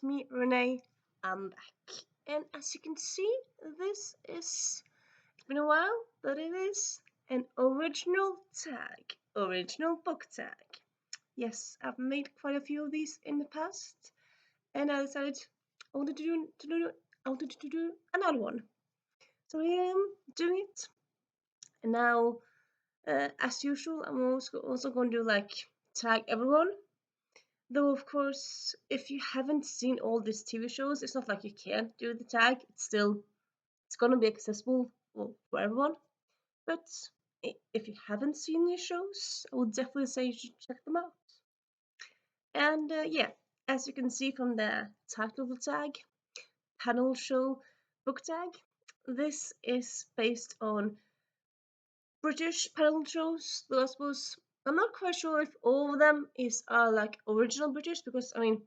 me, Renee. I'm back. And as you can see, it's been a while, but it is an original tag, original book tag. Yes, I've made quite a few of these in the past, and I decided I wanted to do another one. So here I am doing it. And now, as usual, I'm also going to do like tag everyone. Though, of course, if you haven't seen all these TV shows, it's not like you can't do the tag. It's gonna be accessible for everyone. But if you haven't seen these shows, I would definitely say you should check them out. And yeah, as you can see from the title of the tag, panel show book tag, this is based on British panel shows. Though I suppose I'm not quite sure if all of them are like original British, because I mean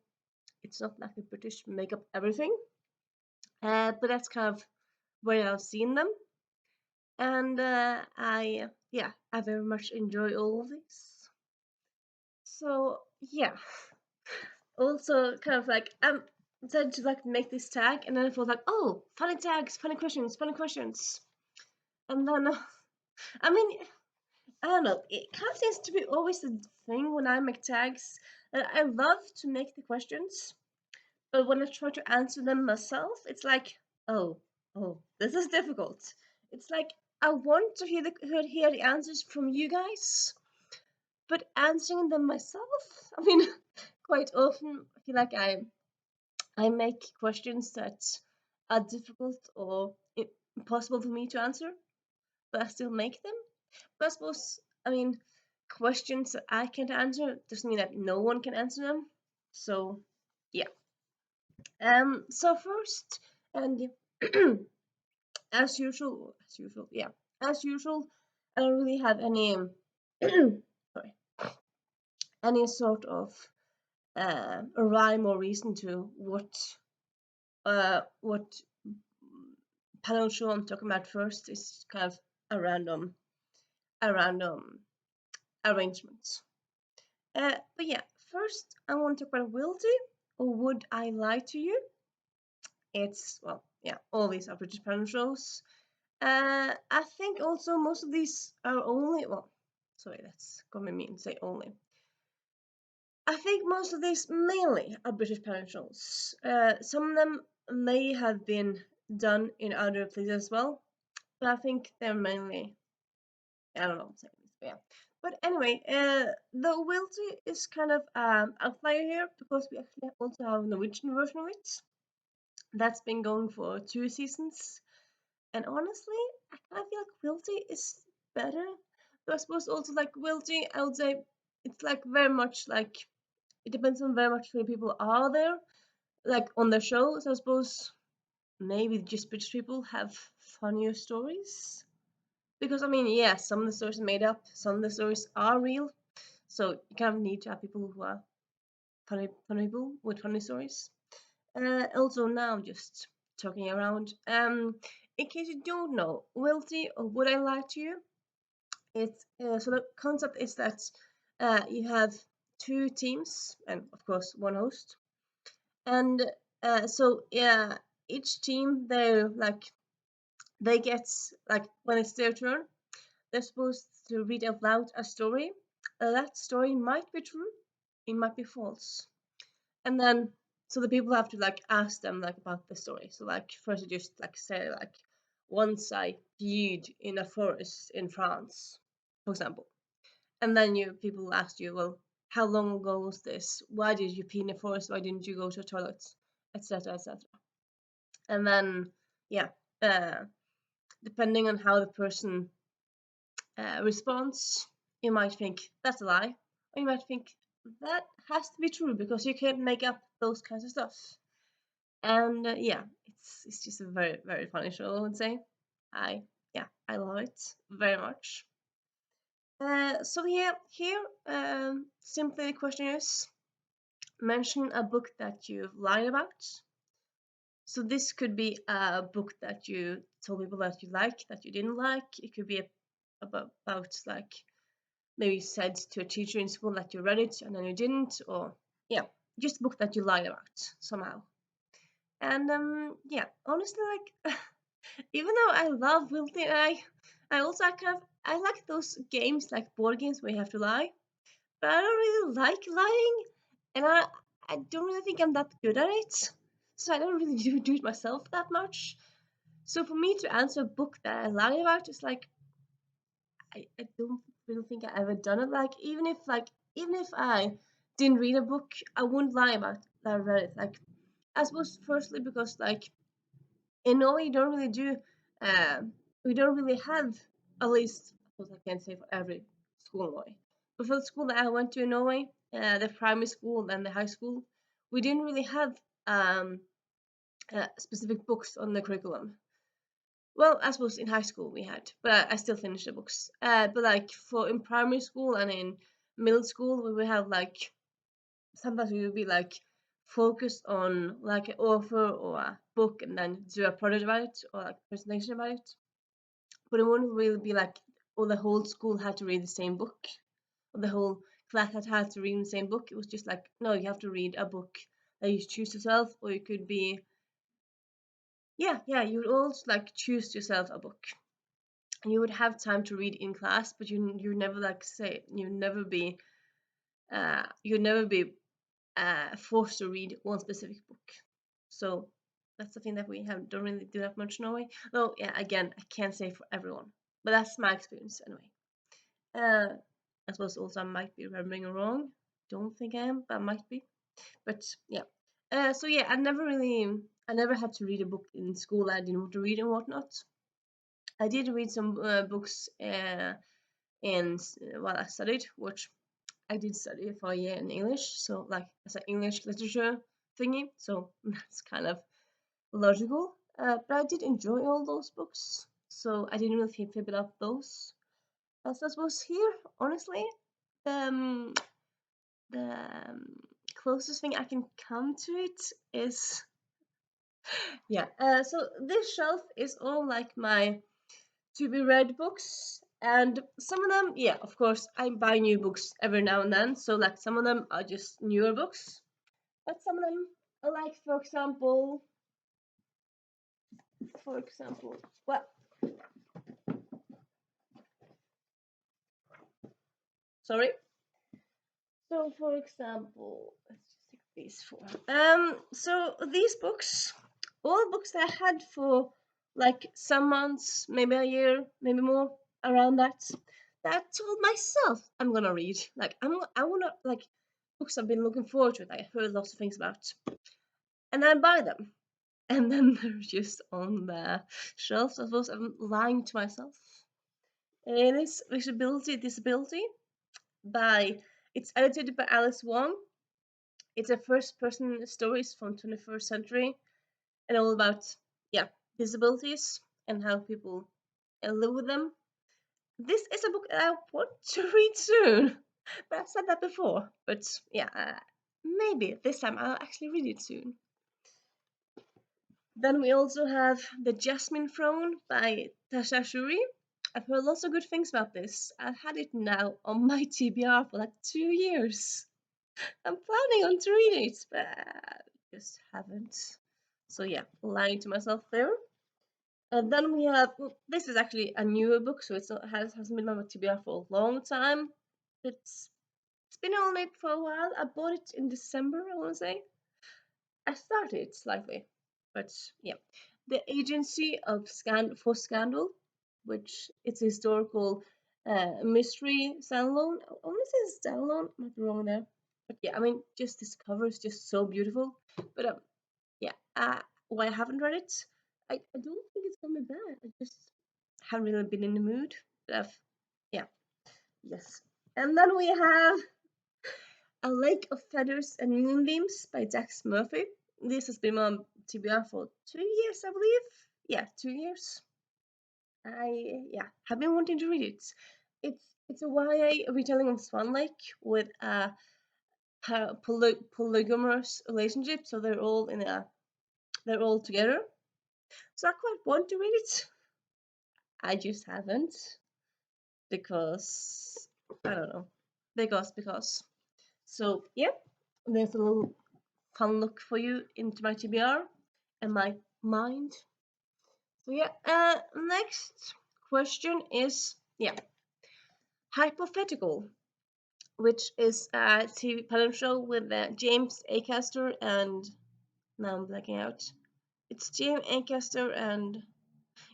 it's not like the British make up everything. But that's kind of where I've seen them, and I very much enjoy all of these. So yeah, also kind of like decided to like make this tag, and then I thought like, oh, funny tags, funny questions, and then I mean, I don't know, it kind of seems to be always the thing when I make tags. I love to make the questions, but when I try to answer them myself, it's like, oh, this is difficult. It's like I want to hear the answers from you guys, but answering them myself, I mean, quite often I feel like I make questions that are difficult or impossible for me to answer, but I still make them. But I suppose, I mean, questions that I can't answer doesn't mean that no one can answer them. So yeah. So first, and as usual, I don't really have any sorry, any sort of a rhyme or reason to what panel show I'm talking about first. Is kind of a random arrangement. But yeah, first I want to talk about Wilty, or Would I Lie to You? It's, well, yeah, all these are British panel shows. I think also most of these are only, well, sorry, that's gonna mean to say only. I think most of these mainly are British panel shows. Some of them may have been done in other places as well, but I think they're mainly, I don't know, yeah. But anyway, the Wilty is kind of outlier here because we actually also have a Norwegian version of it. That's been going for 2 seasons. And honestly, I kind of feel like Wilty is better. But I suppose also like Wilty, I would say it's like very much like it depends on very much who the people are there, like on the show. So I suppose maybe just British people have funnier stories. Because I mean, yeah, some of the stories are made up, some of the stories are real. So you kind of need to have people who are funny people with funny stories. Also now I'm just talking around. In case you don't know, Wilty or Would I Lie to You? It's so the concept is that you have 2 teams and of course one host, and so yeah, each team they get like when it's their turn, they're supposed to read out loud a story. That story might be true, it might be false, and then so the people have to like ask them like about the story. So like first you just like say like, once I peed in a forest in France, for example, and then people ask you, well, how long ago was this? Why did you pee in the forest? Why didn't you go to the toilet? Etc. etc. And then yeah, uh, depending on how the person response, you might think that's a lie, or you might think that has to be true because you can't make up those kinds of stuff. And yeah, it's just a very very funny show, I would say. I I love it very much. So yeah, here simply the question is, mention a book that you've lied about. So this could be a book that you told people that you like that you didn't like. It could be about like maybe said to a teacher in school that you read it and then you didn't, or yeah, just a book that you lied about somehow. And yeah, honestly, like even though I love wilting, I also kind of I like those games like board games where you have to lie, but I don't really like lying, and I don't really think I'm that good at it, so I don't really do it myself that much. So for me to answer a book that I lie about is like I don't really think I ever done it. Even if I didn't read a book, I wouldn't lie about that I read it. Like I suppose firstly because like in Norway you don't really do we don't really have, at least of course I can't say for every school in Norway. But for the school that I went to in Norway, the primary school and the high school, we didn't really have um, specific books on the curriculum. Well, I suppose in high school we had, but I still finished the books. But like for in primary school and in middle school, we would have like sometimes we would be like focused on like an author or a book and then do a project about it or like presentation about it. But it wouldn't really be like, or the whole school had to read the same book, or the whole class had to read the same book. It was just like, no, you have to read a book that you choose yourself, or you could be, yeah, you would also like choose yourself a book. And you would have time to read in class, but you never like say you'd never be forced to read one specific book. So that's the thing that we have don't really do that much in Norway. Though yeah, again, I can't say for everyone, but that's my experience anyway. I suppose also I might be remembering wrong. Don't think I am, but I might be. But yeah. So yeah, I never had to read a book in school I didn't want to read and whatnot. I did read some books while I studied, which I did study for a year in English, so like as an English literature thingy, so that's kind of logical. But I did enjoy all those books, so I didn't really favorite up those. As I suppose here, honestly, the the closest thing I can come to it is yeah. So this shelf is all like my to be read books, and some of them, yeah, of course, I buy new books every now and then. So like some of them are just newer books, but some of them are like, for example, well, sorry. So for example, let's just take these four. So these books, all books that I had for like some months, maybe a year, maybe more, around that. That I told myself I'm gonna read. Like I wanna like books I've been looking forward to. That I heard lots of things about, and then I buy them, and then they're just on the shelves. I suppose I'm lying to myself. It is Visibility Disability by it's edited by Alice Wong. It's a first-person stories from 21st century and all about yeah disabilities and how people live with them. This is a book that I want to read soon, but I've said that before. But yeah, maybe this time I'll actually read it soon. Then we also have The Jasmine Throne by Tasha Shuri. I've heard lots of good things about this. I've had it now on my TBR for like 2 years. I'm planning on to read it, but I just haven't. So yeah, lying to myself there. And then we have this is actually a newer book, so hasn't been on my TBR for a long time. It's been on it for a while. I bought it in December, I want to say. I started slightly, but yeah, The Agency of Scandal, which it's a historical mystery standalone. I want to say standalone, might be wrong there, but yeah, I mean, just this cover is just so beautiful. But yeah, why I haven't read it, I don't think it's gonna be bad. I just haven't really been in the mood. But yeah, yes. And then we have A Lake of Feathers and Moonbeams by Dax Murphy. This has been on TBR for 2 years, I believe. Yeah, 2 years. I have been wanting to read it. It's a YA retelling of Swan Lake with a polygamous relationship, so they're all together. So I quite want to read it. I just haven't because I don't know. Because. So yeah, there's a little fun look for you into my TBR and my mind. So yeah, next question is hypothetical, which is a TV panel show with James Acaster and now I'm blacking out. It's James Acaster and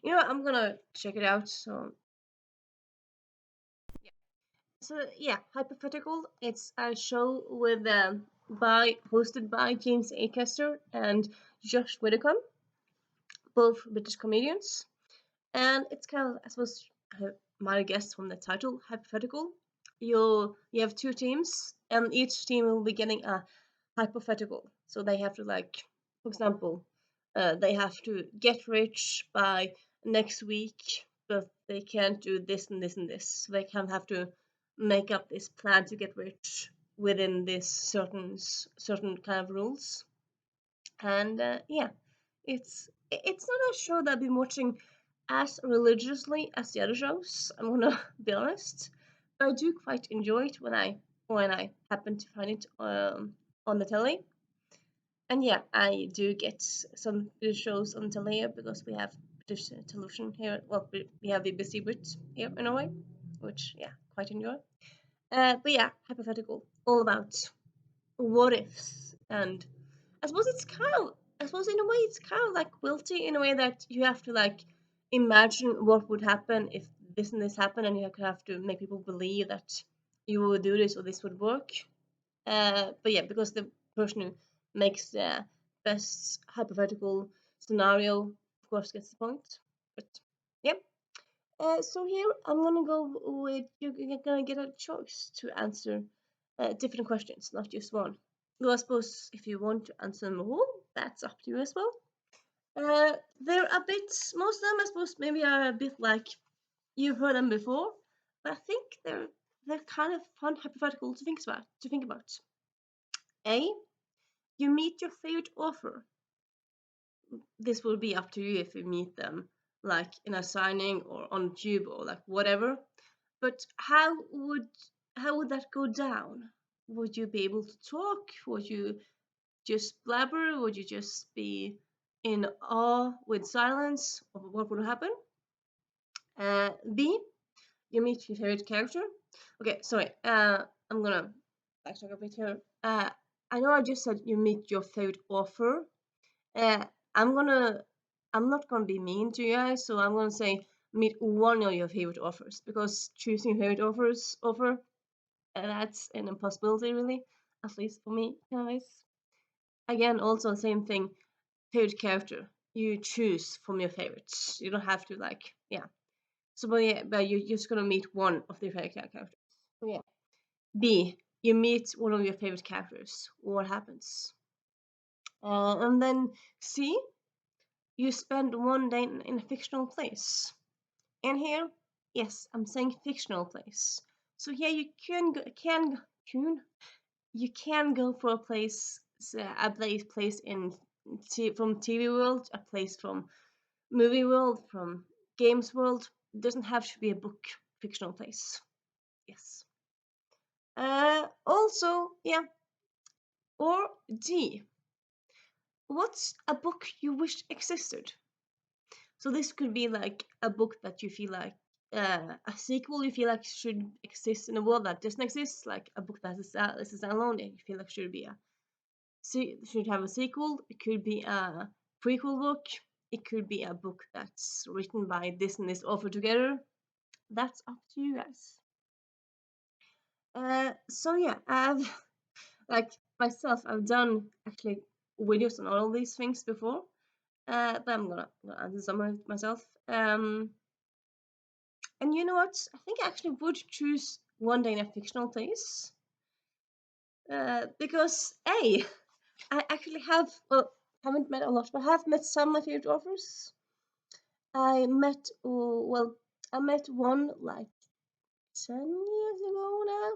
I'm gonna check it out. So hypothetical. It's a show with by hosted by James Acaster and Josh Widdicombe, both British comedians. And it's kind of, I suppose, my guess from the title, hypothetical. You have two teams, and each team will be getting a hypothetical. So they have to, like, for example, they have to get rich by next week, but they can't do this and this and this. So they kind of have to make up this plan to get rich within this certain kind of rules. And it's not a show that I've been watching as religiously as the other shows. I'm gonna be honest, but I do quite enjoy it when I happen to find it on the telly. And yeah, I do get some British shows on telly here because we have British television here. Well, we have BBC Brit here in a way, which quite enjoy. But yeah, hypothetical, all about what ifs, and I suppose in a way it's kind of like quilty in a way that you have to like imagine what would happen if this and this happened, and you have to make people believe that you would do this or this would work. But yeah, because the person who makes the best hypothetical scenario, of course, gets the point. But yeah. So here I'm gonna go with you're gonna get a choice to answer different questions, not just one. Well, I suppose if you want to answer them all, that's up to you as well. They're a bit, most of them, I suppose, maybe are a bit like you've heard them before, but I think they're kind of fun hypothetical to think about. A, you meet your favorite author. This will be up to you if you meet them, like in a signing or on Tube or like whatever. But how would that go down? Would you be able to talk? Would you just blabber? Would you just be in awe with silence of what would happen? B, you meet your favorite character. Okay, sorry. I'm gonna backtrack a bit here. I know I just said you meet your favorite author. Uh, I'm gonna, I'm not gonna be mean to you guys, so I'm gonna say meet one of your favorite authors because choosing your favorite author, that's an impossibility really, at least for me, anyways. Again, also the same thing. Favorite character you choose from your favorites. You don't have to like So but you're just gonna meet one of your favorite characters. So yeah. B, you meet one of your favorite characters. What happens? And then C, you spend one day in a fictional place. And here, yes, I'm saying fictional place. So yeah, you can go for a place in from TV world, a place from movie world, from games world. It doesn't have to be a book fictional place. Yes. Also, yeah. Or D. What's a book you wish existed? So this could be like a book that you feel like a sequel you feel like should exist in a world that doesn't exist, like a book that is standalone and you feel like should have a sequel. It could be a prequel book. It could be a book that's written by this and this author together. That's up to you guys. So yeah, I've like myself, I've done actually videos on all of these things before. But I'm gonna answer some of it myself. And you know what? I think I actually would choose one day in a fictional place. Because A, I actually haven't met a lot, but I have met some of my favorite authors. I met, I met one like 10 years ago now.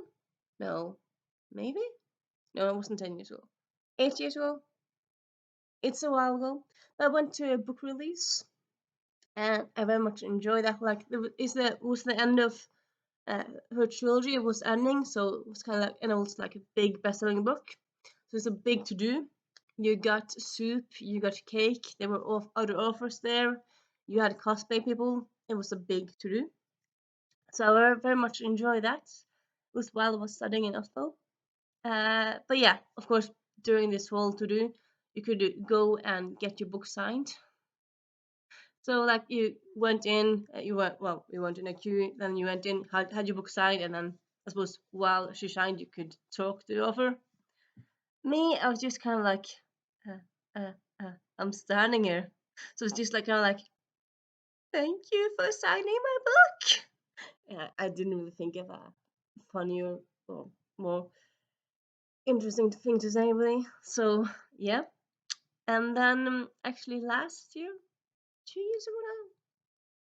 No, maybe? No, it wasn't 10 years ago. 8 years ago. It's a while ago. I went to a book release and I very much enjoyed that. Like, was the end of her trilogy was ending, so it was kind of like, and it was like a big best-selling book, so it's a big to do. You got soup, you got cake. There were other offers there. You had cosplay people. It was a big to do. So I very much enjoyed that. It was while I was studying in Oslo. But yeah, of course, during this whole to do, you could go and get your book signed. So like you went in, you went in a queue, then you went in, had your book signed, and then I suppose while she signed, you could talk to the author. Me, I was just kind of like, uh, I'm standing here, so it's just like kind of like, thank you for signing my book. Yeah, I didn't really think of a funnier or more interesting thing to say, really. So yeah, and then actually last year, 2 years ago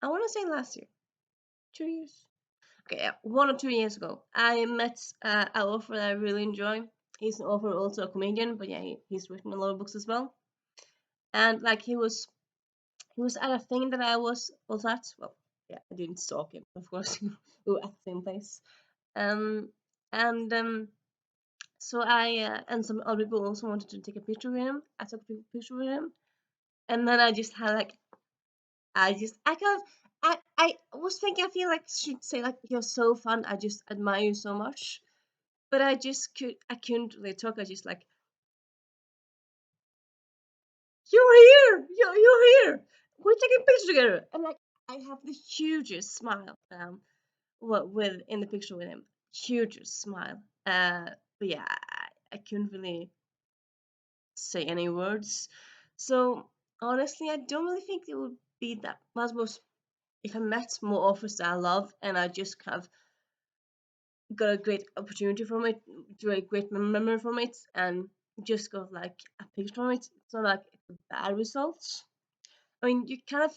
now, I want to say last year, 2 years. Okay, yeah, 1 or 2 years ago, I met an author that I really enjoy. He's an author, also a comedian, but yeah, he's written a lot of books as well. And like he was at a thing that I was also at. Well, yeah, I didn't stalk him, of course. We were at the same place. And so I and some other people also wanted to take a picture with him. I took a picture with him, and then I just had like I can't. I was thinking I feel like I should say like you're so fun. I just admire you so much, but I couldn't really talk. I just like you're here. You're here. We're taking pictures together. And like I have the hugest smile. With in the picture with him, hugest smile. But yeah, I couldn't really say any words. So honestly, I don't really think it would be that. I suppose if I met more authors that I love and I just kind of got a great opportunity from it, a great memory from it, and just got like a picture from it, it's not like a bad result. I mean, you kind of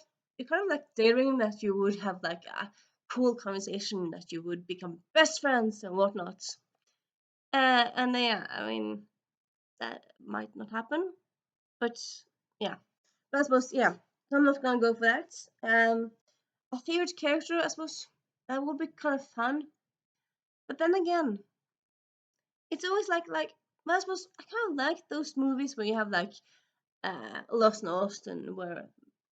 like daring that you would have like a cool conversation, that you would become best friends and whatnot. And yeah, I mean that might not happen, but yeah. But I suppose yeah, so I'm not gonna go for that. A favorite character, I suppose that would be kind of fun. But then again, it's always like well, I suppose I kind of like those movies where you have like Lost in Austin, where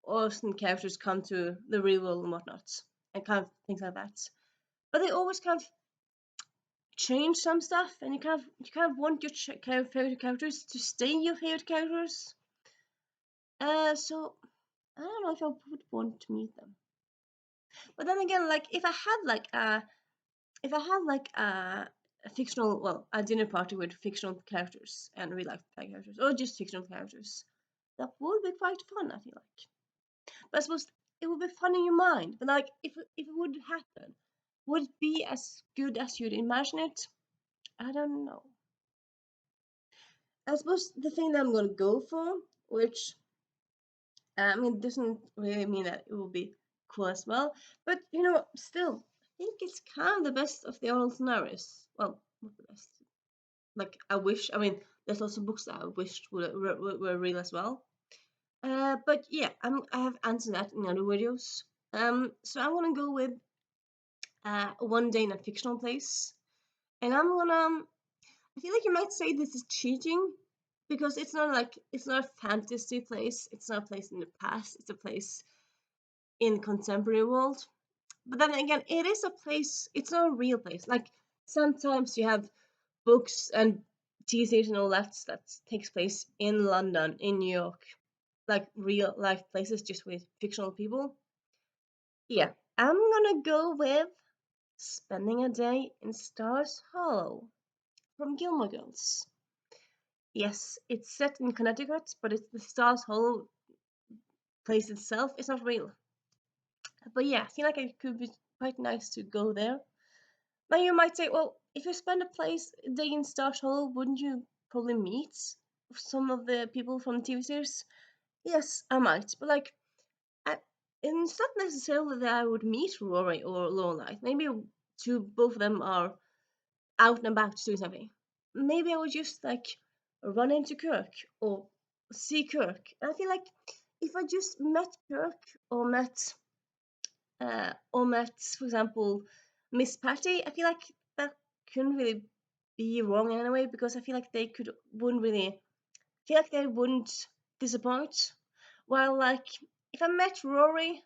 Austin characters come to the real world and whatnot, and kind of things like that. But they always kind of change some stuff, and you kind of want your favorite characters to stay your favorite characters. So I don't know if I would want to meet them. But then again, like if I had like a fictional, well, a dinner party with fictional characters and real life characters, or just fictional characters, that would be quite fun. I feel like, but I suppose it would be fun in your mind. But like, if it would happen, would it be as good as you'd imagine it? I don't know. I suppose the thing that I'm gonna go for, which I mean, doesn't really mean that it will be cool as well, but still, I think it's kind of the best of the all scenarios. Well, not the best. Like I wish. I mean, there's lots of books that I wished were real as well. But yeah, I have answered that in other videos. So I want to go with one day in a fictional place, and I'm gonna. I feel like you might say this is cheating because it's not a fantasy place. It's not a place in the past. It's a place in contemporary world. But then again, it is a place. It's not a real place. Like sometimes you have books and TV series and all that takes place in London, in New York, like real life places just with fictional people. Yeah, I'm gonna go with spending a day in Stars Hollow from Gilmore Girls. Yes, it's set in Connecticut, but it's the Stars Hollow place itself is not real. But yeah, I feel like it could be quite nice to go there. Now you might say, well, if you spend a day in Stars Hollow, wouldn't you probably meet some of the people from the TV series? Yes, I might, but like, I, and it's not necessarily that I would meet Rory or Lorelai. Maybe both of them are out and about doing something. Maybe I would just like run into Kirk or see Kirk. And I feel like if I just met Kirk or met, for example, Miss Patty, I feel like that couldn't really be wrong in any way because I feel like they wouldn't really feel like they wouldn't disappoint. While like if I met Rory,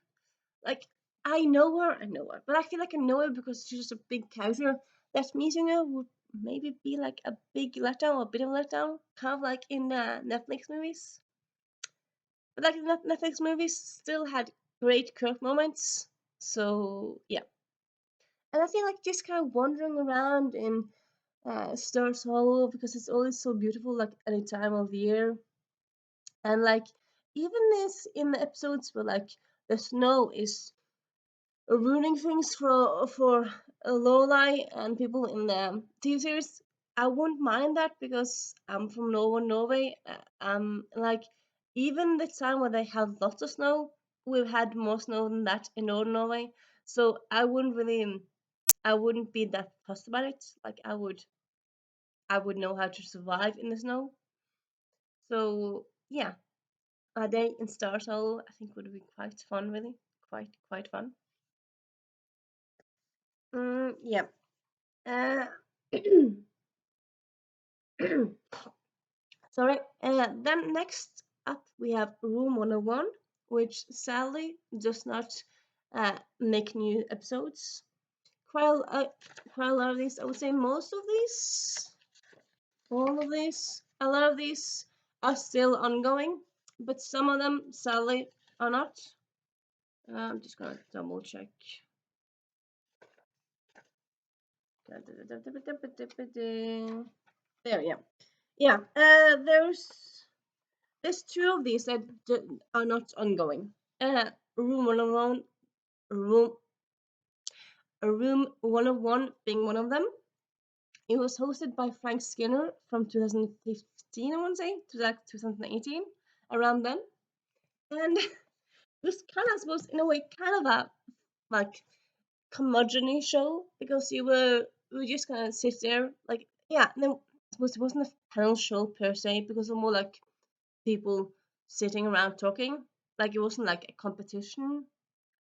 like I know her, but I feel like I know her because she's just a big character. That meeting her would maybe be like a big letdown, or a bit of a letdown, kind of like in Netflix movies. But like Netflix movies still had great Kirk moments. So yeah, and I feel like just kind of wandering around in Stars Hollow because it's always so beautiful, like any time of the year, and like even this in the episodes where like the snow is ruining things for Lorelai and people in the TV series. I wouldn't mind that because I'm from Norway. Like even the time where they have lots of snow, we've had more snow than that in Northern Norway. So I wouldn't be that fussed about it. Like I would know how to survive in the snow. So yeah, a day in Star Hollow I think would be quite fun, really, quite fun. Yeah. Uh, Sorry. Then next up we have Room 101, which sadly does not make new episodes. Quite a lot of these, I would say most of these, all of these, a lot of these are still ongoing, but some of them sadly are not. I'm just gonna double check. There, yeah. Yeah, there's two of these that are not ongoing. Room 101, room room 101 being one of them. It was hosted by Frank Skinner from 2015, I want to say, to like 2018, around then. And it was kind of, I suppose, in a way, kind of a like curmudgeon show because you were just gonna sit there, like, yeah. No, I suppose it wasn't a panel show per se because it was more like people sitting around talking. Like it wasn't like a competition.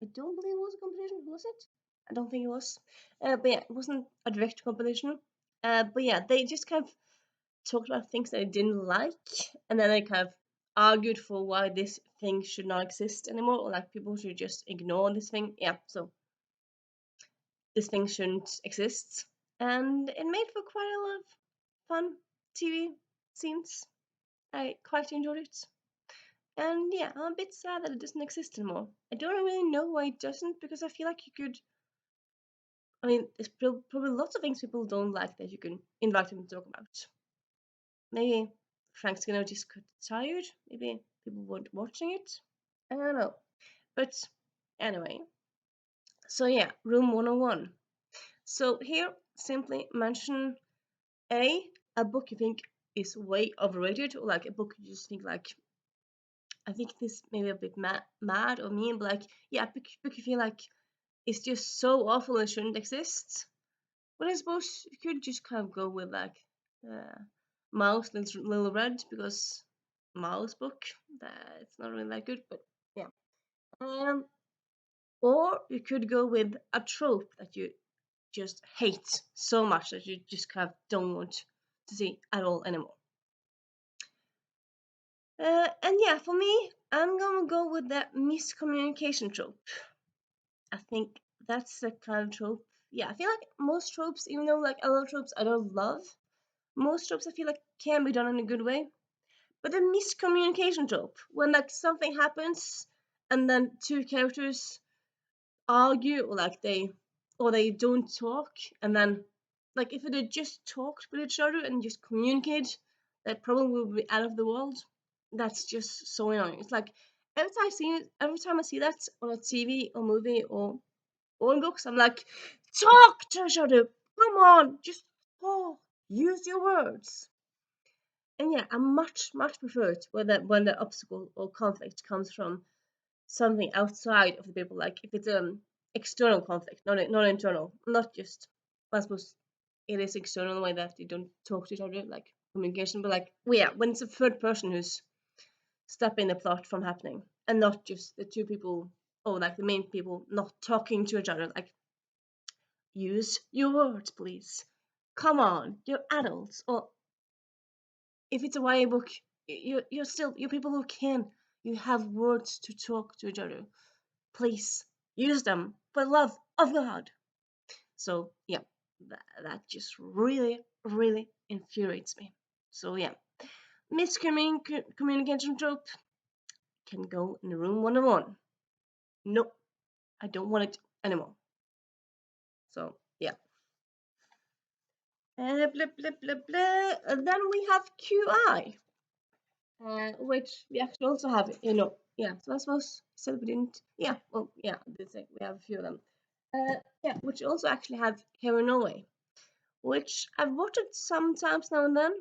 I don't believe it was a competition, was it? I don't think it was. But yeah, it wasn't a direct competition. But yeah, they just kind of talked about things that they didn't like, and then they kind of argued for why this thing should not exist anymore, or like people should just ignore this thing. Yeah, so this thing shouldn't exist, and it made for quite a lot of fun TV scenes. I quite enjoyed it. And yeah, I'm a bit sad that it doesn't exist anymore. I don't really know why it doesn't because I feel like you could. I mean, there's probably lots of things people don't like that you can invite them to talk about. Maybe Frank Skinner just got tired. Maybe people weren't watching it. I don't know. But anyway, so yeah, Room 101. So here, simply mention a a book you think is way overrated, or like a book you just think like I think this maybe a bit mad or mean, but like yeah, book you feel like it's just so awful it shouldn't exist. But I suppose you could just kind of go with like uh, Mouse Little Red because Mouse book that it's not really that good, but yeah. Um, or you could go with a trope that you just hate so much that you just kind of don't want to see at all anymore. And yeah, for me, I'm gonna go with that miscommunication trope. I think that's the kind of trope. Yeah, I feel like most tropes, even though like a lot of tropes I don't love, most tropes I feel like can be done in a good way. But the miscommunication trope, when like something happens and then two characters argue or they don't talk and then like if they just talked with each other and just communicate, that problem will be out of the world. That's just so annoying. It's like every time I see that on a TV or movie or in books, I'm like, talk to each other. Come on, just talk. Use your words. And yeah, I much prefer it when the obstacle or conflict comes from something outside of the people. Like if it's external conflict, not internal, not just. I suppose it is external in the way that you don't talk to each other, like communication. But like, well, yeah, when it's a third person who's stopping the plot from happening, and not just the two people or like the main people not talking to each other. Like, use your words, please. Come on, you're adults. Or if it's a YA book, you're still you people who can you have words to talk to each other. Please use them for the love of God. So yeah, that just really really infuriates me. So yeah, miscommunication trope can go in room 101. Nope, I don't want it anymore. So yeah. Blah, blah, blah, blah. And then we have QI, which we actually also have, yeah, so I suppose said we didn't, yeah, well, yeah, we have a few of them. Yeah, which also actually have here in Norway, which I've watched it sometimes now and then.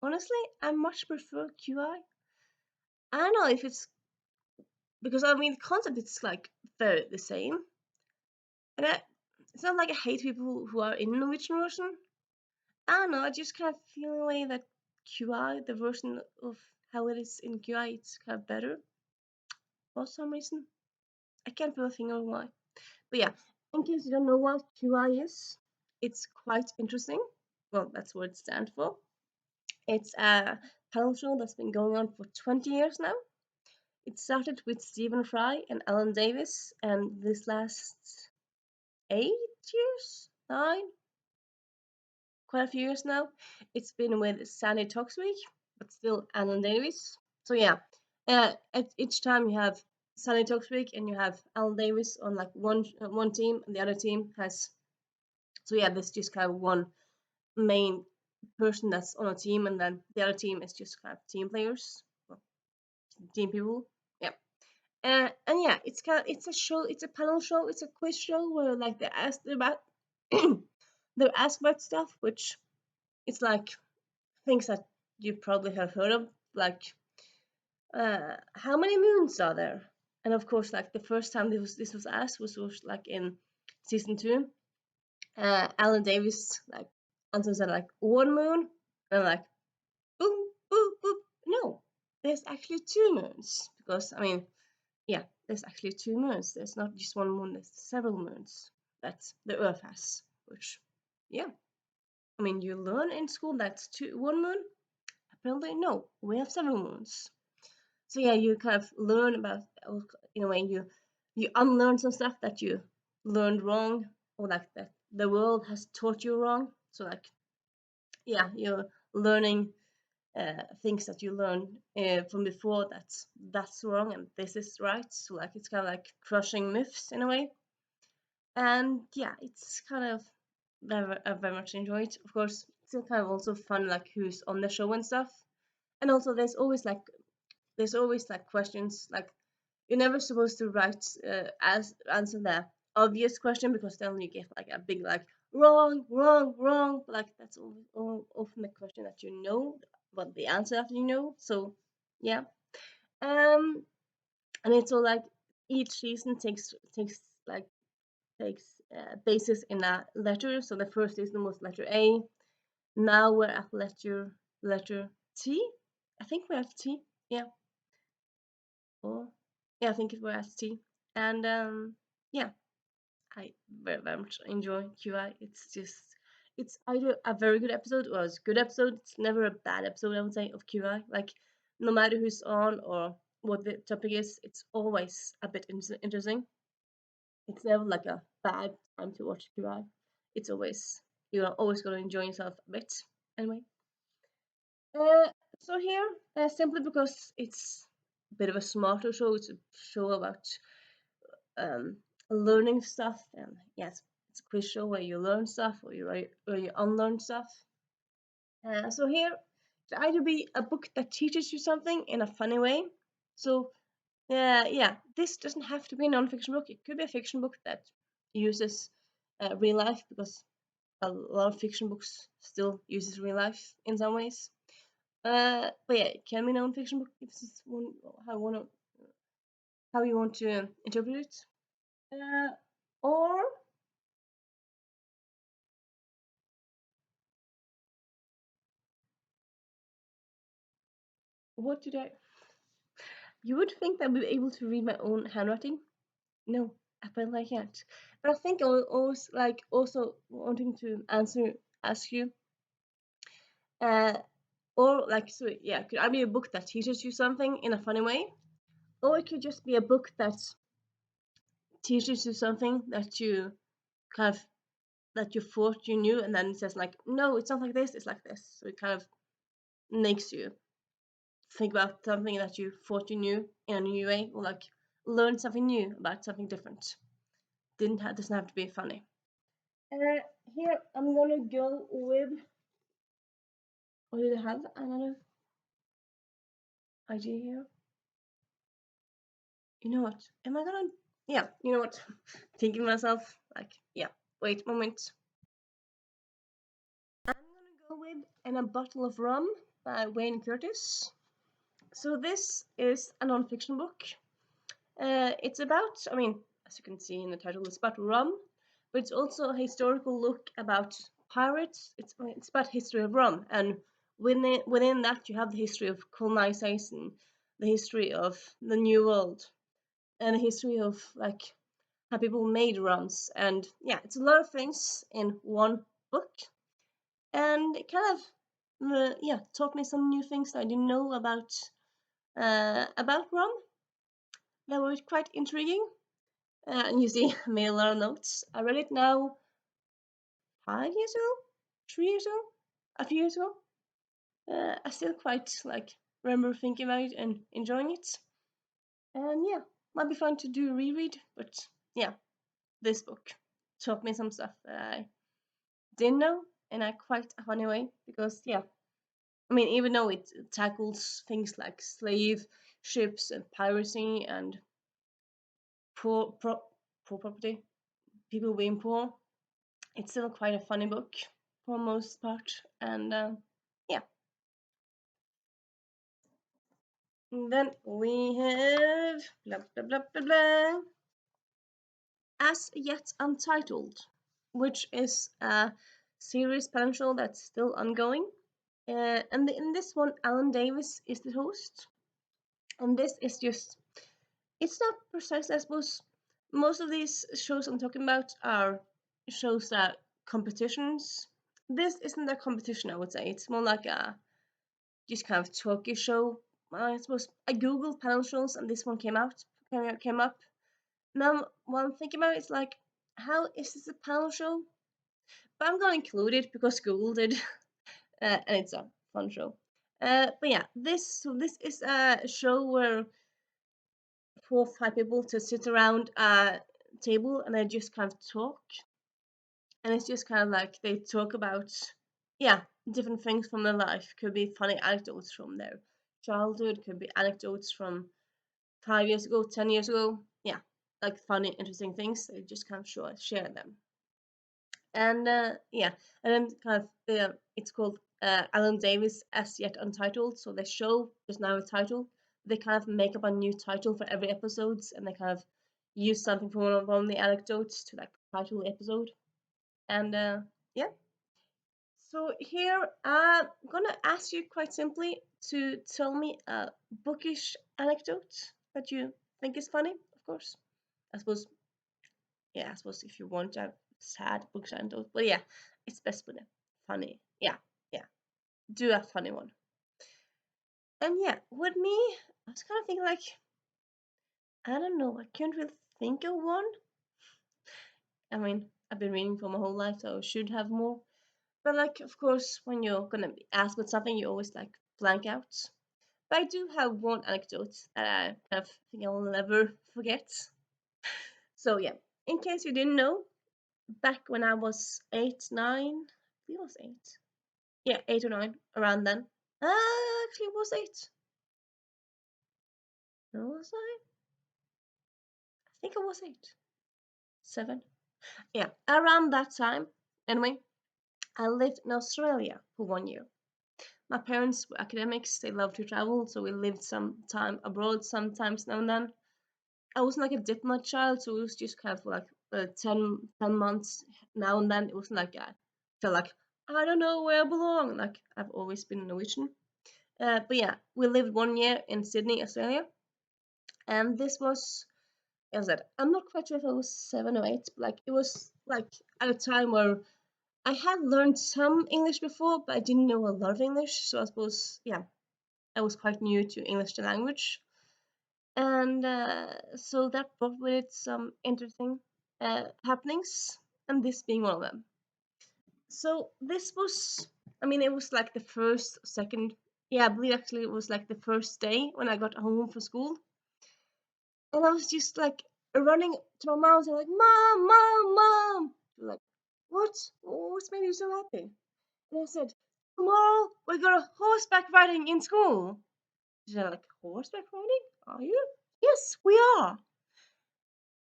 Honestly, I much prefer QI. I don't know if it's because I mean the concept is like very the same, and it's not like I hate people who are in Norwegian version. I don't know. I just kind of feel in a way that QI, the version of how it is in QI, it's kind of better for some reason. I can't put a finger on why. But yeah, in case you don't know what QI is, it's quite interesting. Well, that's what it stands for. It's a panel show that's been going on for 20 years now. It started with Stephen Fry and Alan Davis, and this lasts 8 years, nine, quite a few years now. It's been with Sandy Toksvig, but still Alan Davis. So yeah, at each time you have Sandy Toksvig and you have Alan Davis on like one team, and the other team has. So yeah, there's just kind of one main person that's on a team, and then the other team is just kind of team players, well, team people. Yeah. And yeah, it's a show, it's a panel show, it's a quiz show where like they ask about they're asked about stuff which it's like things that you probably have heard of, like how many moons are there? And of course, like the first time this was asked was like in season two. Alan Davis like answers that like one moon, and I'm like boom, boop, boop. No, there's actually two moons because I mean, yeah, there's actually two moons. There's not just one moon. There's several moons that the Earth has. Which, yeah, I mean, you learn in school that's one moon. Apparently, no, we have several moons. So yeah, you kind of learn about in a way you unlearn some stuff that you learned wrong or like that the world has taught you wrong. So like yeah, you're learning things that you learned from before that's wrong and this is right. So like it's kind of like crushing myths in a way. And yeah, it's kind of I very much enjoy it. Of course, it's kind of also fun like who's on the show and stuff. And also there's always like questions like you're never supposed to write as answer the obvious question because then you get like a big like wrong, wrong, wrong. Like that's often the question that you know, but the answer after you know. So yeah, um, and it's all like each season takes basis in a letter. So the first season was letter A. Now we're at letter T. I think we're at T. Yeah. Or yeah, I think it was T. And yeah, I very, very much enjoy QI. It's either a very good episode or a good episode. It's never a bad episode, I would say, of QI. Like no matter who's on or what the topic is, it's always a bit interesting. It's never like a bad time to watch QI. It's always you're always gonna enjoy yourself a bit. Anyway, uh, so here simply because it's a bit of a smarter show. It's a show about um, learning stuff. And yes, it's a quiz show where you learn stuff or you unlearn stuff. So here, to either be a book that teaches you something in a funny way. So yeah, this doesn't have to be a non-fiction book. It could be a fiction book that uses real life because a lot of fiction books still uses real life in some ways. But yeah, it can be a non-fiction book if this is how you want to interpret it. Or what did I? You would think that I'd be able to read my own handwriting. No, apparently I can't. But I think I was also wanting to ask you, uh, Or like, so yeah, it could either be a book that teaches you something in a funny way, or it could just be a book that teaches you something that you kind of that you thought you knew, and then it says like, no, it's not like this, it's like this. So it kind of makes you think about something that you thought you knew in a new way, or like learn something new about something different. Doesn't have to be funny. Uh, Here I'm gonna go with. What did I have? Another idea here. You know what? Am I gonna? Yeah. You know what? Thinking myself like, yeah. Wait, moment. I'm gonna go with "In a Bottle of Rum" by Wayne Curtis. So this is a non-fiction book. It's about, I mean, as you can see in the title, it's about rum, but it's also a historical look about pirates. It's about history of rum, and within that you have the history of colonization, the history of the New World, and the history of like how people made rums, and yeah, it's a lot of things in one book, and it kind of yeah, taught me some new things that I didn't know about rum that were quite intriguing. And you see, I made a lot of notes. I read it now 5 years ago, 3 years ago, a few years ago. I still quite like remember thinking about it and enjoying it. And yeah, might be fun to do a reread. But yeah, this book taught me some stuff that I didn't know in a quite a funny way. Because yeah, I mean, even though it tackles things like slave ships and piracy and poor, poor property, people being poor, it's still quite a funny book for most part, and yeah. And then we have blah blah blah blah blah. As Yet Untitled, which is a series potential that's still ongoing. And in this one, Alan Davis is the host, and this is just, it's not precise, I suppose. Most of these shows I'm talking about are shows that competitions. This isn't a competition, I would say. It's more like a just kind of talky show. I suppose I googled panel shows and this one came up. Now, what I'm thinking about is like, how is this a panel show? But I'm gonna include it because Google did, and it's a fun show. But yeah, this is a show where 4 or 5 people to sit around a table and they just kind of talk, and it's just kind of like they talk about, yeah, different things from their life. Could be funny anecdotes from their childhood, could be anecdotes from 5 years ago, 10 years ago. Yeah, like funny, interesting things. They just kind of share them. And yeah, and then kind of it's called Alan Davis As Yet Untitled. So the show is now a title. They kind of make up a new title for every episodes, and they kind of use something from one of the anecdotes to like title the episode. And yeah, so here I'm gonna ask you quite simply to tell me a bookish anecdote that you think is funny, of course. I suppose, yeah, I suppose if you want to have sad bookish anecdote, but yeah, it's best with a funny. Yeah, yeah, do a funny one. And yeah, with me, I was kind of thinking like, I don't know, I can't really think of one. I mean, I've been reading for my whole life, so I should have more. But like, of course, when you're gonna be asked with something, you always like blank out. But I do have one anecdote that I kind of think I will never forget. So yeah, in case you didn't know, back when I was 8, 9, I think it was 8. Yeah, 8 or 9, around then. Actually, it was 8. No, was I? I think it was 8. 7. Yeah, around that time. Anyway, I lived in Australia for 1 year. My parents were academics, they loved to travel, so we lived some time abroad sometimes now and then. I wasn't like a diplomat child, so it was just kind of like 10 months now and then. It wasn't like I felt like I don't know where I belong. Like I've always been Norwegian. But yeah, we lived 1 year in Sydney, Australia, and this was, as I said, I'm not quite sure if I was 7 or 8, but like it was like at a time where I had learned some English before, but I didn't know a lot of English. So I suppose, yeah, I was quite new to English the language. And so that brought with it some interesting happenings, and this being one of them. So this was, I mean, it was like the first, second, yeah, I believe actually it was like the first day when I got home from school. And I was just like running to my mom and like, Mom, Mom, Mom. Like, what? What's made you so happy? And I said, tomorrow we're going horseback riding in school. She's like, horseback riding? Are you? Yes, we are.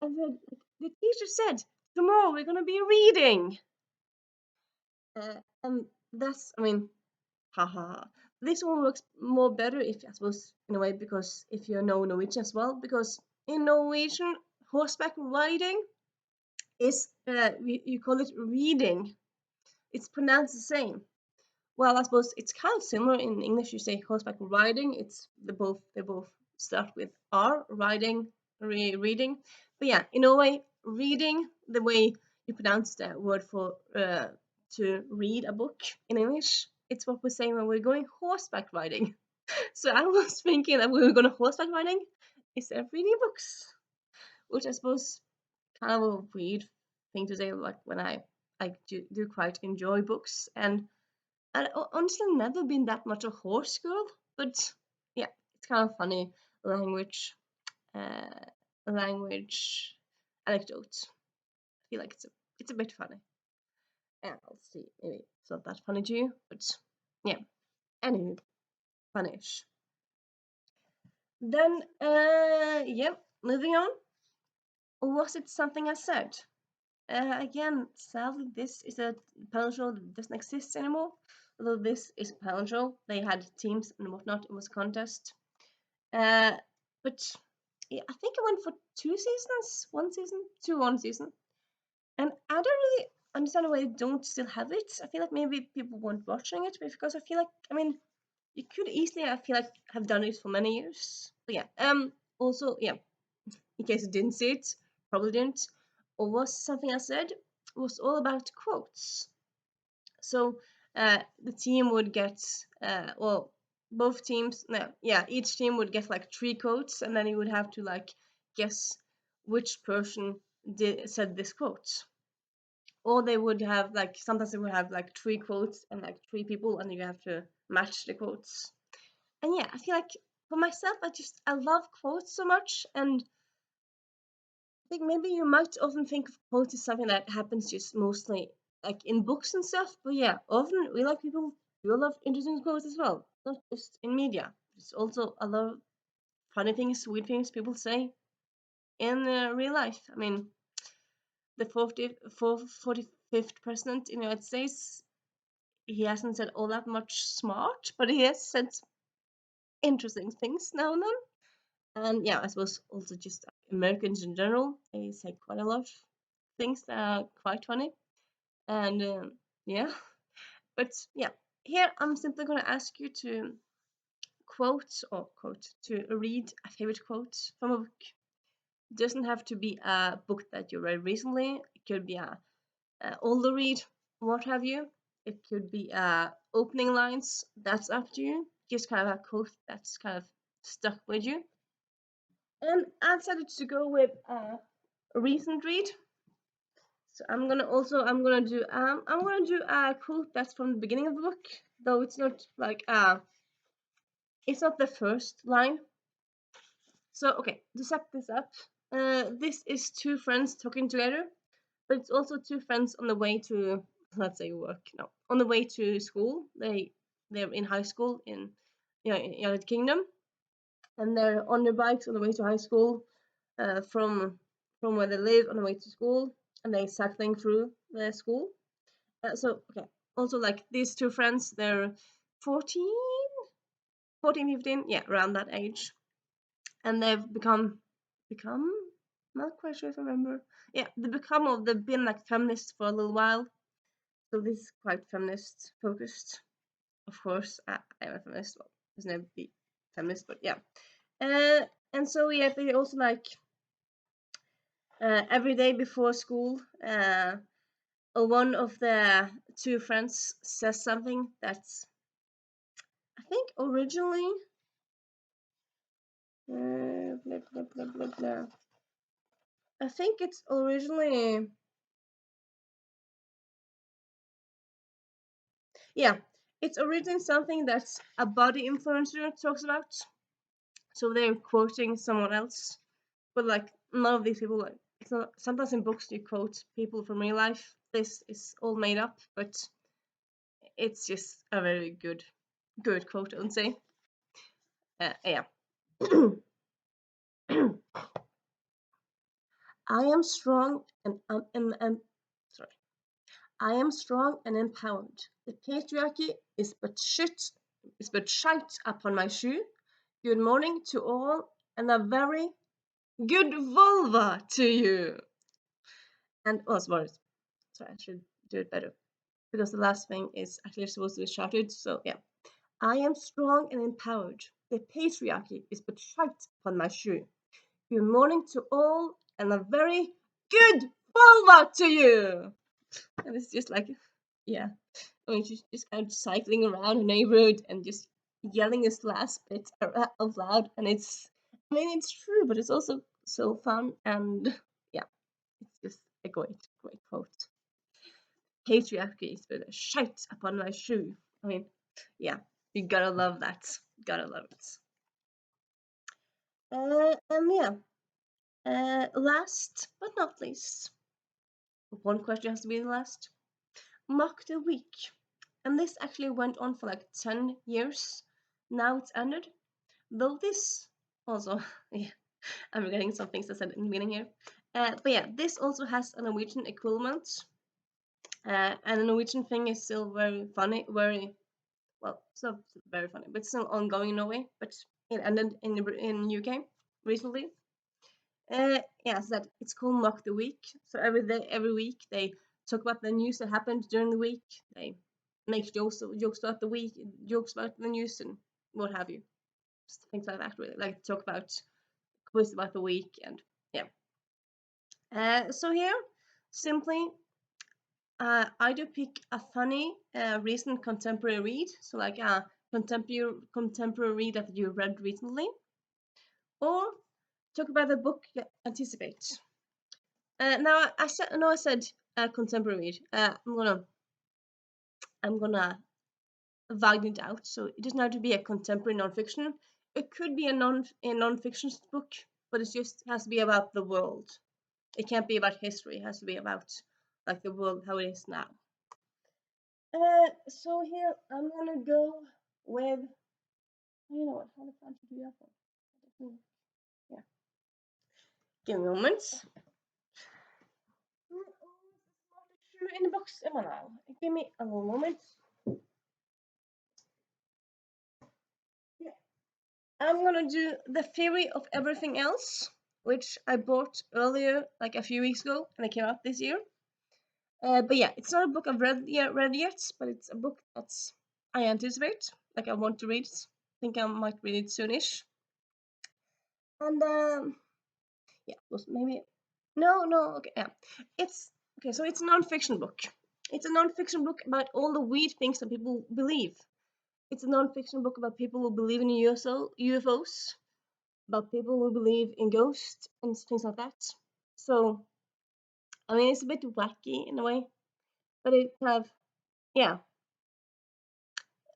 And then the teacher said, tomorrow we're going to be reading. And that's, I mean, haha. This one works more better if, I suppose, in a way, because if you know Norwegian as well, because in Norwegian, horseback riding is, you call it reading. It's pronounced the same. Well, I suppose it's kind of similar in English. You say horseback riding. They both start with R, riding, reading. But yeah, in a way, reading, the way you pronounce the word for to read a book in English, it's what we're saying when we're going horseback riding. So I was thinking that we were going horseback riding instead of reading books, which I suppose kind of a weird thing to say. Like when I do quite enjoy books, and I honestly never been that much a horse girl, but yeah, it's kind of funny language, uh, language anecdote. I feel like it's a bit funny. Yeah, I'll see. Maybe it's not that funny to you, but yeah. Anywho, funnish. Then, yeah, moving on. Was it something I said? Again, sadly, this is a panel show that doesn't exist anymore. Although this is a panel show, they had teams and whatnot. It was a contest. Uh, but yeah, I think I went for 2 seasons, 1 season, 1 season, and I don't really understand why they don't still have it. I feel like maybe people weren't watching it, but because I feel like, I mean, you could easily, I feel like, have done it for many years. But yeah, also, yeah, in case you didn't see it, probably didn't, or was something I said, was all about quotes. So the team would get, well, both teams, no, yeah, each team would get like 3 quotes, and then you would have to like guess which person said this quote. Or they would have like, sometimes they would have like 3 quotes and like 3 people, and you have to match the quotes. And yeah, I feel like for myself, I love quotes so much, and I think maybe you might often think of quotes as something that happens just mostly like in books and stuff, but yeah, often we like people do a lot of interesting quotes as well, not just in media. It's also a lot of funny things, weird things people say in real life. I mean, the 45th president in the United States, he hasn't said all that much smart, but he has said interesting things now and then. And yeah, I suppose also just Americans in general, they say quite a lot of things that are quite funny. And yeah, but yeah, here I'm simply going to ask you to to read a favorite quote from a book. It doesn't have to be a book that you read recently. It could be a older read, what have you. It could be opening lines. That's up to you. Just kind of a quote that's kind of stuck with you. And I decided to go with a recent read. So I'm gonna do a quote that's from the beginning of the book, though it's not like it's not the first line. So okay, to set this up, this is 2 friends talking together, but it's also 2 friends on the way to, let's say, work. No, on the way to school. They're in high school in, in United Kingdom, and they're on their bikes on the way to high school, from where they live on the way to school, and they cycling through the school. So okay, also like these 2 friends, they're 14, 14, 15, yeah, around that age, and they've become not quite sure if I remember. Yeah, they've been like feminists for a little while. So this is quite feminist focused. Of course, I am a feminist. Well, there's never be feminist, but yeah. And so yeah, they also like every day before school. one of the two friends says something that's, I think, originally blah, blah, blah, blah, blah. I think it's originally, yeah, it's originally something that's a body influencer talks about. So they're quoting someone else, but like none of these people, like, it's not, sometimes in books you quote people from real life. This is all made up, but it's just a very good quote, I would say. Yeah. I am strong and sorry. I am strong and empowered. The patriarchy is but shite upon my shoe. Good morning to all, and a very good vulva to you. And oh, sorry, I should do it better because the last thing is actually supposed to be shouted. So yeah, I am strong and empowered. The patriarchy is but shite upon my shoe. Good morning to all, and a very good vulva to you. And it's just like, yeah, I mean, she's just kind of cycling around the neighborhood and just yelling this last bit out loud. And it's, I mean, it's true, but it's also so fun. And yeah, it's just a great quote. Patriarchy is but a shite upon my shoe. I mean, yeah, you gotta love that. Gotta love it. And yeah, last but not least, one question has to be the last. Mock the week. And this actually went on for like 10 years. Now it's ended. Though this also, yeah, I'm forgetting some things I said in the beginning here. But yeah, this also has a Norwegian equivalent. And the Norwegian thing is still very funny, very, well, it's not very funny, but still ongoing in Norway. But it ended in UK recently. Yeah, so that it's called Mock the Week. So every week they talk about the news that happened during the week. They make jokes about the week, jokes about the news, and what have you. Just things like that, really. Like talk about quiz about the week, and yeah. So here, simply, I do pick a funny, recent contemporary read. So like a contemporary read that you read recently, or talk about the book you anticipate. Now I said contemporary read. I'm gonna widen it out. So it doesn't have to be a contemporary nonfiction. It could be a nonfiction book, but it just has to be about the world. It can't be about history. It has to be about like the world how it is now. So here I'm gonna go with, you know what? How the fuck do that one? Yeah. Give me a moment. In the box am I now? Give me a little moment. Yeah. I'm gonna do The Theory of Everything Else, which I bought earlier, like a few weeks ago, and it came out this year. But yeah, it's not a book I've read yet, but it's a book that's I anticipate, like I want to read it. I think I might read it soonish. And yeah, maybe no, okay, yeah, it's okay. So it's a non-fiction book. It's a non-fiction book about all the weird things that people believe. It's a non-fiction book about people who believe in UFOs, about people who believe in ghosts and things like that. So, I mean, it's a bit wacky in a way, but it have, yeah.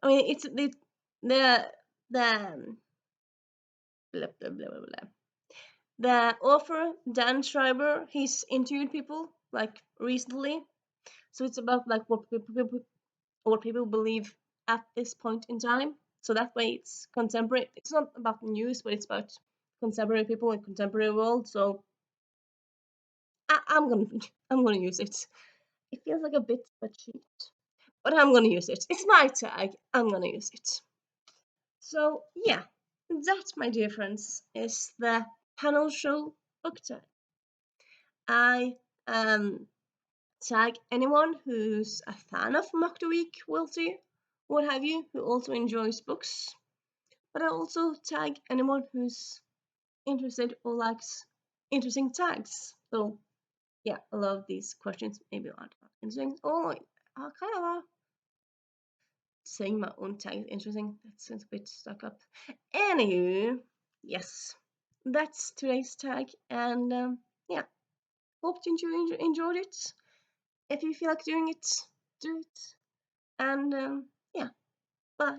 I mean, it's the blah, blah, blah, blah, blah. The author Dan Schreiber, he's interviewed people like recently, so it's about like what people believe at this point in time. So that way, it's contemporary. It's not about news, but it's about contemporary people in contemporary world. So I'm gonna I'm gonna use it. It feels like a bit of a cheat, but I'm gonna use it. It's my tag. I'm gonna use it. So yeah, that, my dear friends, is the panel show book tag. I tag anyone who's a fan of Mock the Week, Wilty, what have you, who also enjoys books. But I also tag anyone who's interested or likes interesting tags. So yeah, I love these questions. Maybe not interesting. Oh, I kind of saying my own tag is interesting. That sounds a bit stuck up. Anywho, yes, that's today's tag, and yeah, hope you enjoyed it. If you feel like doing it, do it. And yeah, bye.